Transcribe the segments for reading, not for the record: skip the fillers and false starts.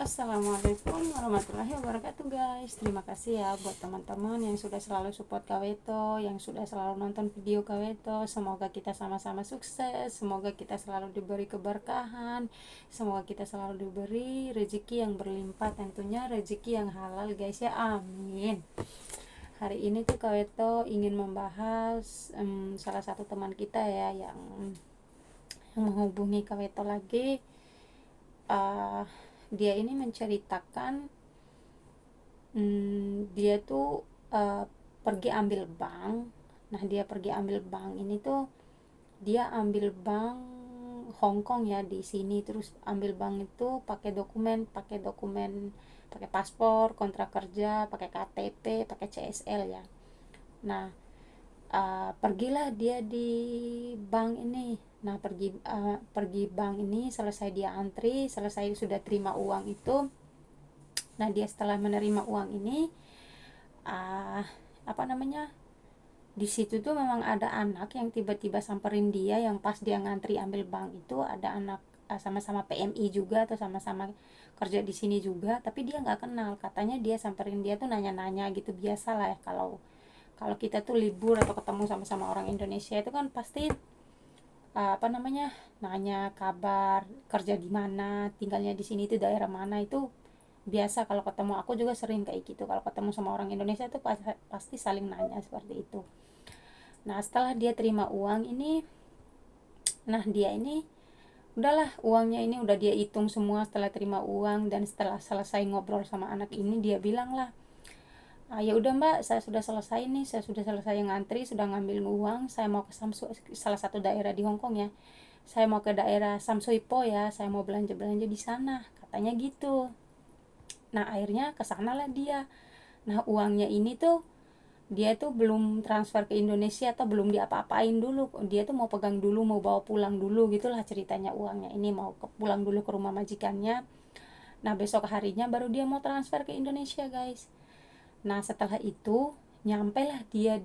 Assalamualaikum warahmatullahi wabarakatuh guys. Terima kasih ya buat teman-teman yang sudah selalu support Kaweto, yang sudah selalu nonton video Kaweto. Semoga kita sama-sama sukses, semoga kita selalu diberi keberkahan, semoga kita selalu diberi rezeki yang berlimpah, tentunya rezeki yang halal guys ya, amin. Hari ini tuh Kaweto ingin membahas salah satu teman kita ya yang menghubungi Kaweto lagi. Dia ini menceritakan dia tuh pergi ambil bank. Nah, dia pergi ambil bank ini tuh dia ambil bank Hong Kong ya di sini, terus ambil bank itu pakai dokumen, pakai paspor, kontrak kerja, pakai KTP, pakai CSL ya. Nah, pergilah dia di bank ini. Nah, pergi bank ini, selesai dia antri, selesai sudah terima uang itu. Nah, dia setelah menerima uang ini, uh, apa namanya, di situ tuh memang ada anak yang tiba-tiba samperin dia, yang pas dia ngantri ambil bank itu ada anak, sama-sama PMI juga atau sama-sama kerja di sini juga, tapi dia nggak kenal. Katanya dia samperin dia tuh nanya-nanya gitu, biasa lah ya, kalau kalau kita tuh libur atau ketemu sama-sama orang Indonesia itu kan pasti apa namanya, nanya kabar, kerja di mana, tinggalnya di sini itu daerah mana, itu biasa kalau ketemu. Aku juga sering kayak gitu, kalau ketemu sama orang Indonesia itu pasti saling nanya seperti itu. Nah, setelah dia terima uang ini, nah dia ini udahlah, uangnya ini udah dia hitung semua setelah terima uang. Dan setelah selesai ngobrol sama anak ini, dia bilang lah, ya udah mbak, saya sudah selesai nih, saya sudah selesai ngantri, sudah ngambil uang, saya mau ke salah satu daerah di Hong Kong ya, saya mau ke daerah Samsuipo ya, saya mau belanja belanja di sana, katanya gitu. Nah, akhirnya kesanalah dia. Nah, uangnya ini tuh dia tuh belum transfer ke Indonesia atau belum diapa-apain dulu, dia tuh mau pegang dulu, mau bawa pulang dulu gitulah ceritanya. Uangnya ini mau pulang dulu ke rumah majikannya. Nah, besok harinya baru dia mau transfer ke Indonesia guys. Nah, setelah itu nyampe lah dia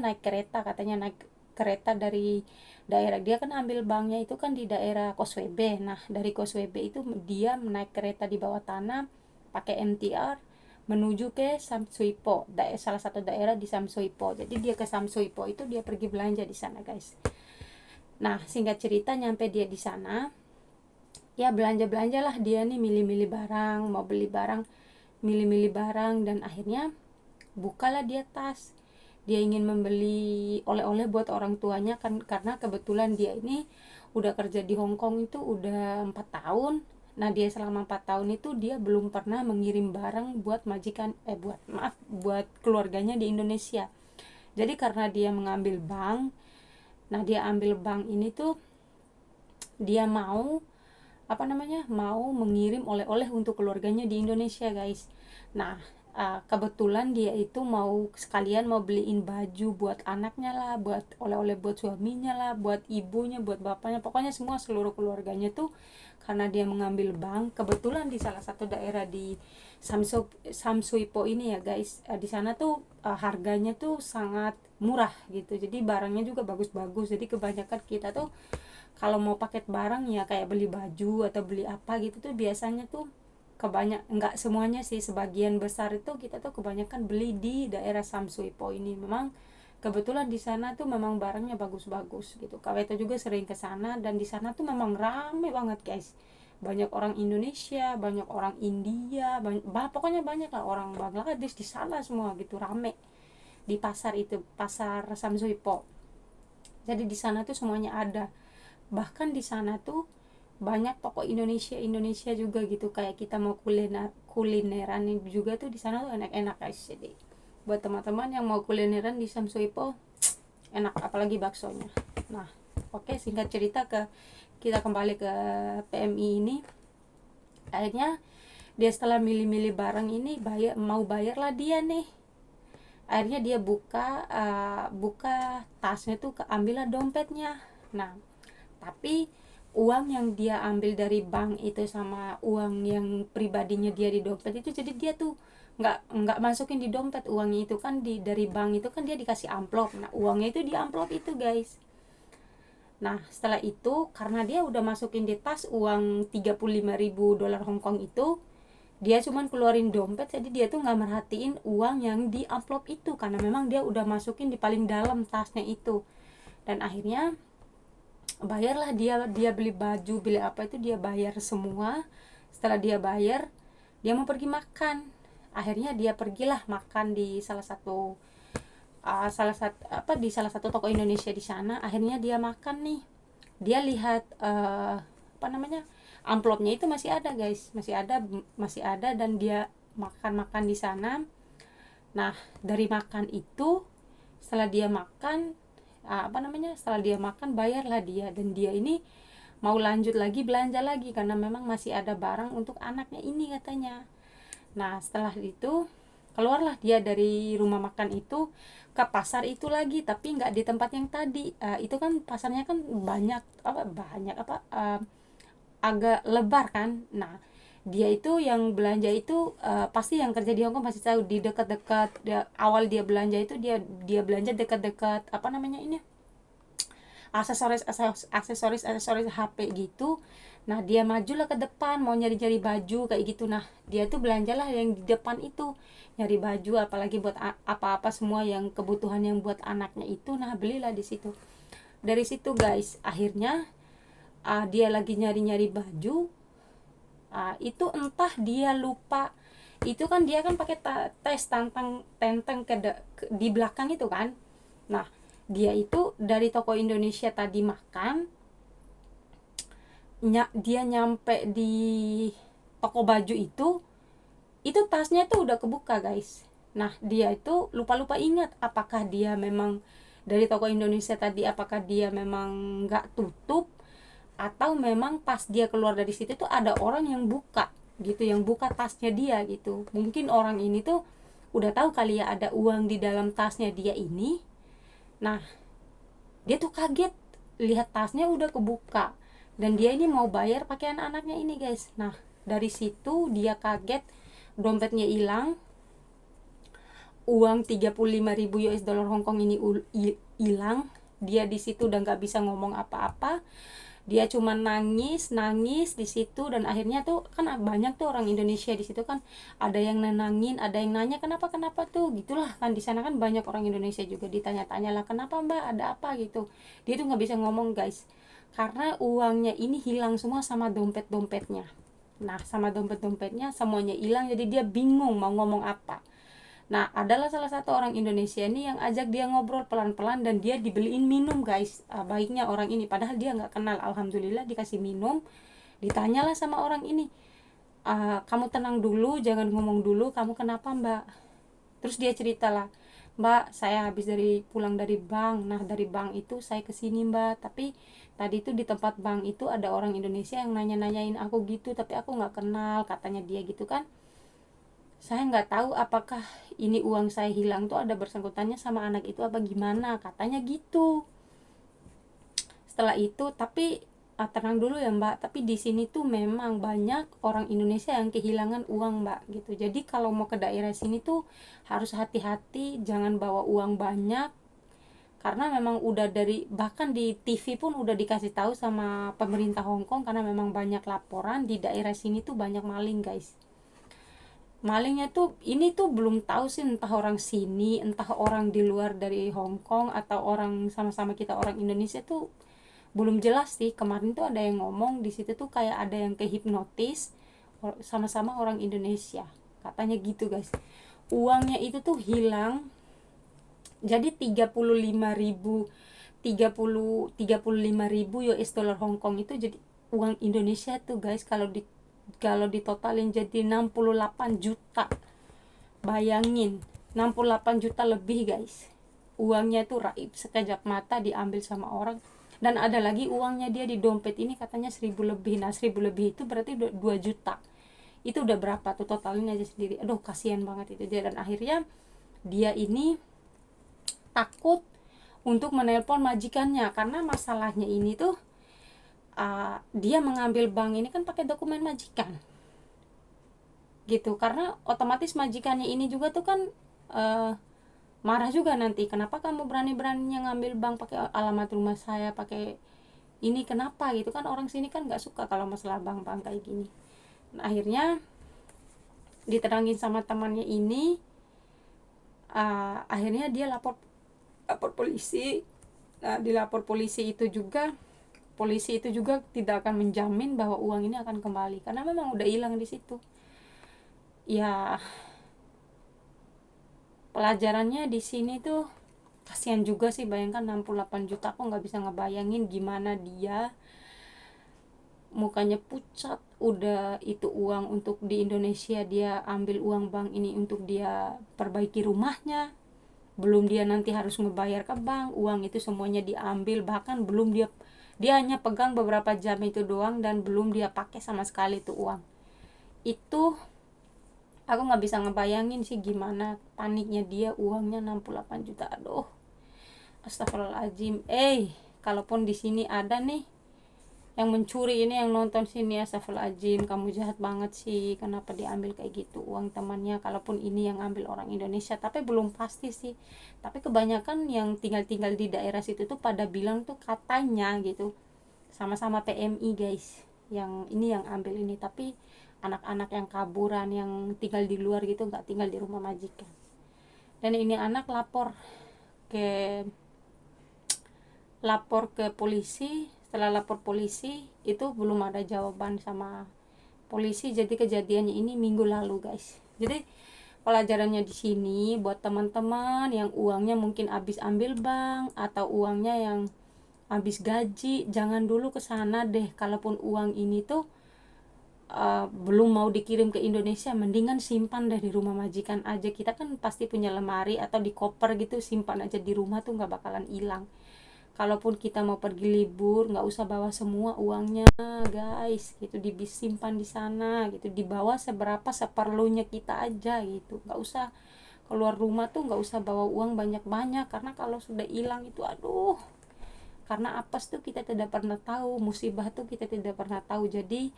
naik kereta, katanya naik kereta dari daerah, dia kan ambil banknya itu kan di daerah Koswebe. Nah, dari Koswebe itu dia naik kereta di bawah tanah pakai MTR menuju ke Samsuipo, salah satu daerah di Samsuipo. Jadi dia ke Samsuipo itu dia pergi belanja di sana guys. Nah, singkat cerita nyampe dia di sana, ya belanja lah dia nih, milih-milih barang, mau beli barang, milih-milih barang. Dan akhirnya bukalah dia tas, dia ingin membeli oleh-oleh buat orang tuanya kan, karena kebetulan dia ini udah kerja di Hong Kong itu udah 4 tahun. Nah, dia selama 4 tahun itu dia belum pernah mengirim barang buat majikan, buat keluarganya di Indonesia. Jadi karena dia mengambil bank, nah dia ambil bank ini tuh dia mau apa namanya, mau mengirim oleh-oleh untuk keluarganya di Indonesia guys. Nah, kebetulan dia itu mau sekalian mau beliin baju buat anaknya lah, buat oleh-oleh buat suaminya lah, buat ibunya, buat bapaknya, pokoknya semua seluruh keluarganya tuh. Karena dia mengambil bank kebetulan di salah satu daerah di Samsuipo ini ya guys, di sana tuh harganya tuh sangat murah gitu, jadi barangnya juga bagus-bagus. Jadi kebanyakan kita tuh kalau mau paket barang ya kayak beli baju atau beli apa gitu tuh biasanya tuh enggak semuanya sih, sebagian besar itu kita tuh kebanyakan beli di daerah Samsuipo ini. Memang kebetulan di sana tuh memang barangnya bagus-bagus gitu. Kaweta juga sering ke sana, dan di sana tuh memang rame banget guys. Banyak orang Indonesia, banyak orang India, pokoknya banyak lah orang Bangladesh di sana semua gitu, rame di pasar itu, pasar Samsuipo. Jadi di sana tuh semuanya ada. Bahkan di sana tuh banyak toko Indonesia Indonesia juga gitu, kayak kita mau kulineran juga tuh di sana tuh enak-enak guys. Jadi buat teman-teman yang mau kulineran di Samsuipo, enak apalagi baksonya. Nah, oke, singkat cerita, kita kembali ke PMI ini. Akhirnya dia setelah milih-milih barang ini, mau bayar lah dia nih. Akhirnya dia buka tasnya tuh, keambil lah dompetnya. Nah, tapi uang yang dia ambil dari bank itu sama uang yang pribadinya dia di dompet itu, jadi dia tuh nggak masukin di dompet. Uangnya itu kan dari bank itu kan dia dikasih amplop, nah uangnya itu di amplop itu guys. Nah, setelah itu karena dia udah masukin di tas uang 35.000 dolar Hong Kong itu, Dia cuman keluarin dompet, jadi dia tuh nggak merhatiin uang yang di amplop itu karena memang dia udah masukin di paling dalam tasnya itu. Dan akhirnya bayarlah dia beli baju, beli apa itu dia bayar semua. Setelah dia bayar, dia mau pergi makan. Akhirnya dia pergilah makan di salah satu toko Indonesia di sana. Akhirnya dia makan nih, dia lihat apa namanya, amplopnya itu masih ada guys, masih ada dan dia makan di sana. Nah, dari makan itu, setelah dia makan setelah dia makan bayarlah dia, dan dia ini mau lanjut lagi belanja lagi karena memang masih ada barang untuk anaknya ini katanya. Nah, setelah itu keluarlah dia dari rumah makan itu ke pasar itu lagi, tapi nggak di tempat yang tadi. Itu kan pasarnya kan agak lebar kan. Nah, dia itu yang belanja itu pasti yang kerja di Hongkong pasti tahu, di dekat-dekat awal dia belanja itu dia belanja dekat-dekat apa namanya ini, aksesoris HP gitu. Nah, dia majulah ke depan mau nyari-nyari baju kayak gitu. Nah, dia tuh belanjalah yang di depan itu, nyari baju apalagi buat apa-apa semua yang kebutuhan yang buat anaknya itu. Nah, belilah di situ. Dari situ guys, akhirnya dia lagi nyari-nyari baju. Itu entah dia lupa, itu kan dia kan pakai tes tenteng di belakang itu kan. Nah, dia itu dari toko Indonesia tadi makan, dia nyampe di toko baju itu tasnya tuh udah kebuka guys. Nah, dia itu lupa ingat apakah dia memang dari toko Indonesia tadi, apakah dia memang nggak tutup atau memang pas dia keluar dari situ tuh ada orang yang buka gitu, yang buka tasnya dia gitu. Mungkin orang ini tuh udah tahu kali ya ada uang di dalam tasnya dia ini. Nah, dia tuh kaget lihat tasnya udah kebuka dan dia ini mau bayar pakaian anaknya ini guys. Nah, dari situ dia kaget, dompetnya hilang, uang 35.000 US dollar Hongkong ini hilang. Dia di situ udah nggak bisa ngomong apa-apa, dia cuma nangis di situ. Dan akhirnya tuh kan banyak tuh orang Indonesia di situ kan, ada yang nenangin, ada yang nanya kenapa tuh gitulah kan. Di sana kan banyak orang Indonesia juga, ditanya-tanya lah kenapa mbak, ada apa gitu. Dia tuh nggak bisa ngomong guys karena uangnya ini hilang semua sama dompetnya. Nah, sama dompetnya semuanya hilang, jadi dia bingung mau ngomong apa. Nah, adalah salah satu orang Indonesia ini yang ajak dia ngobrol pelan-pelan dan dia dibeliin minum guys. Baiknya orang ini, padahal dia nggak kenal, alhamdulillah dikasih minum. Ditanyalah sama orang ini, kamu tenang dulu, jangan ngomong dulu, kamu kenapa mbak? Terus dia ceritalah, mbak saya habis pulang dari bank. Nah, dari bank itu saya kesini mbak, tapi tadi itu di tempat bank itu ada orang Indonesia yang nanya-nanyain aku gitu, tapi aku nggak kenal, katanya dia gitu kan. Saya nggak tahu apakah ini uang saya hilang tuh ada bersangkutannya sama anak itu apa gimana, katanya gitu. Setelah itu tapi tenang dulu ya mbak, tapi di sini tuh memang banyak orang Indonesia yang kehilangan uang mbak gitu. Jadi kalau mau ke daerah sini tuh harus hati-hati, jangan bawa uang banyak, karena memang udah bahkan di TV pun udah dikasih tahu sama pemerintah Hong Kong, karena memang banyak laporan di daerah sini tuh banyak maling guys. Malingnya tuh ini tuh belum tahu sih, entah orang sini, entah orang di luar dari Hong Kong, atau orang sama-sama kita orang Indonesia tuh belum jelas sih. Kemarin tuh ada yang ngomong di situ tuh kayak ada yang kehipnotis sama-sama orang Indonesia, katanya gitu guys. Uangnya itu tuh hilang, jadi 35.000 US dollar Hong Kong itu jadi uang Indonesia tuh guys, kalau ditotalin jadi 68 juta. Bayangin, 68 juta lebih guys. Uangnya tuh raib sekejap mata diambil sama orang. Dan ada lagi uangnya dia di dompet ini katanya 1.000 lebih. Nah, 1.000 lebih itu berarti 2 juta. Itu udah berapa tuh totalnya aja sendiri. Aduh, kasihan banget itu dia. Dan akhirnya dia ini takut untuk menelpon majikannya, karena masalahnya ini tuh dia mengambil bank ini kan pakai dokumen majikan gitu. Karena otomatis majikannya ini juga tuh kan marah juga nanti, kenapa kamu berani-beraninya ngambil bank pakai alamat rumah saya, pakai ini kenapa gitu kan. Orang sini kan nggak suka kalau masalah bank kayak gini. Nah, akhirnya ditenangin sama temannya ini. Akhirnya dia lapor polisi. Nah, dilapor polisi itu juga tidak akan menjamin bahwa uang ini akan kembali karena memang udah hilang di situ. Ya, pelajarannya di sini tuh kasihan juga sih, bayangkan 68 juta. Aku nggak bisa ngebayangin gimana dia mukanya pucat, udah itu uang untuk di Indonesia, dia ambil uang bank ini untuk dia perbaiki rumahnya, belum dia nanti harus ngebayar ke bank, uang itu semuanya diambil, bahkan belum dia hanya pegang beberapa jam itu doang dan belum dia pakai sama sekali itu uang. Itu aku nggak bisa ngebayangin sih gimana paniknya dia, uangnya 68 juta. Aduh, astagfirullahaladzim. Kalaupun di sini ada nih yang mencuri ini, yang nonton sini, astagfirullahaladzim, kamu jahat banget sih, kenapa diambil kayak gitu uang temannya. Kalaupun ini yang ambil orang Indonesia, tapi belum pasti sih, tapi kebanyakan yang tinggal di daerah situ tuh pada bilang tuh katanya gitu, sama-sama PMI guys, yang ini yang ambil ini, tapi anak-anak yang kaburan, yang tinggal di luar gitu, nggak tinggal di rumah majikan. Dan ini anak ke polisi. Setelah lapor polisi itu belum ada jawaban sama polisi. Jadi kejadiannya ini minggu lalu guys. Jadi pelajarannya di sini buat teman-teman yang uangnya mungkin habis ambil bank atau uangnya yang habis gaji, jangan dulu ke sana deh. Kalaupun uang ini tuh belum mau dikirim ke Indonesia, mendingan simpan deh di rumah majikan aja. Kita kan pasti punya lemari atau di koper gitu, simpan aja di rumah tuh nggak bakalan hilang. Kalaupun kita mau pergi libur, nggak usah bawa semua uangnya guys gitu, disimpan di sana gitu, dibawa seperlunya kita aja gitu, nggak usah keluar rumah tuh, nggak usah bawa uang banyak-banyak, karena kalau sudah hilang itu aduh, karena apes tuh kita tidak pernah tahu, musibah tuh kita tidak pernah tahu. Jadi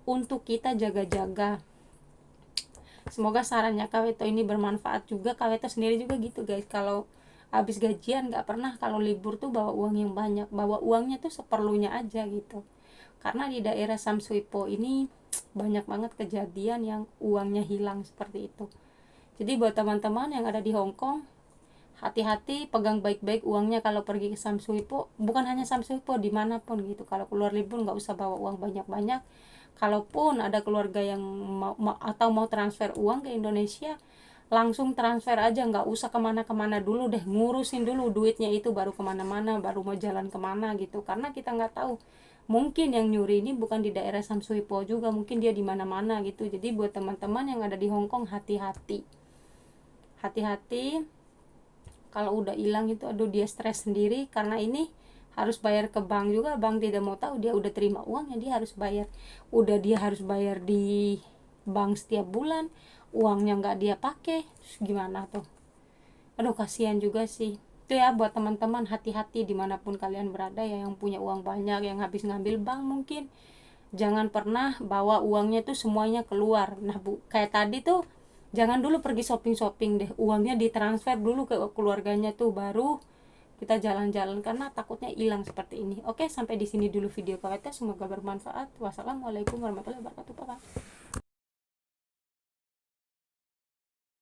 untuk kita jaga-jaga. Semoga sarannya Kaweto ini bermanfaat juga. Kaweto sendiri juga gitu guys, kalau habis gajian nggak pernah kalau libur tuh bawa uang yang banyak, bawa uangnya tuh seperlunya aja gitu. Karena di daerah Samsuipo ini banyak banget kejadian yang uangnya hilang seperti itu. Jadi buat teman-teman yang ada di Hong Kong, hati-hati, pegang baik-baik uangnya kalau pergi ke Samsuipo. Bukan hanya Samsuipo, dimanapun gitu, kalau keluar libur nggak usah bawa uang banyak-banyak. Kalaupun ada keluarga yang mau transfer uang ke Indonesia, langsung transfer aja, nggak usah kemana-kemana dulu deh, ngurusin dulu duitnya itu baru kemana-mana, baru mau jalan kemana gitu. Karena kita nggak tahu, mungkin yang nyuri ini bukan di daerah Samsuipo juga, mungkin dia di mana-mana gitu. Jadi buat teman-teman yang ada di Hong Kong, hati-hati, hati-hati. Kalau udah hilang itu aduh, dia stres sendiri, karena ini harus bayar ke bank juga. Bank tidak mau tahu dia udah terima uangnya, dia harus bayar. Dia harus bayar di bank setiap bulan, uangnya nggak dia pakai, terus gimana tuh. Aduh, kasihan juga sih. Itu ya buat teman-teman, hati-hati dimanapun kalian berada ya, yang punya uang banyak, yang habis ngambil bank mungkin, jangan pernah bawa uangnya tuh semuanya keluar. Nah kayak tadi tuh, jangan dulu pergi shopping deh, uangnya ditransfer dulu ke keluarganya tuh, baru kita jalan-jalan, karena takutnya hilang seperti ini. Oke, sampai di sini dulu video kita, semoga bermanfaat. Wassalamualaikum warahmatullahi wabarakatuh. Bye.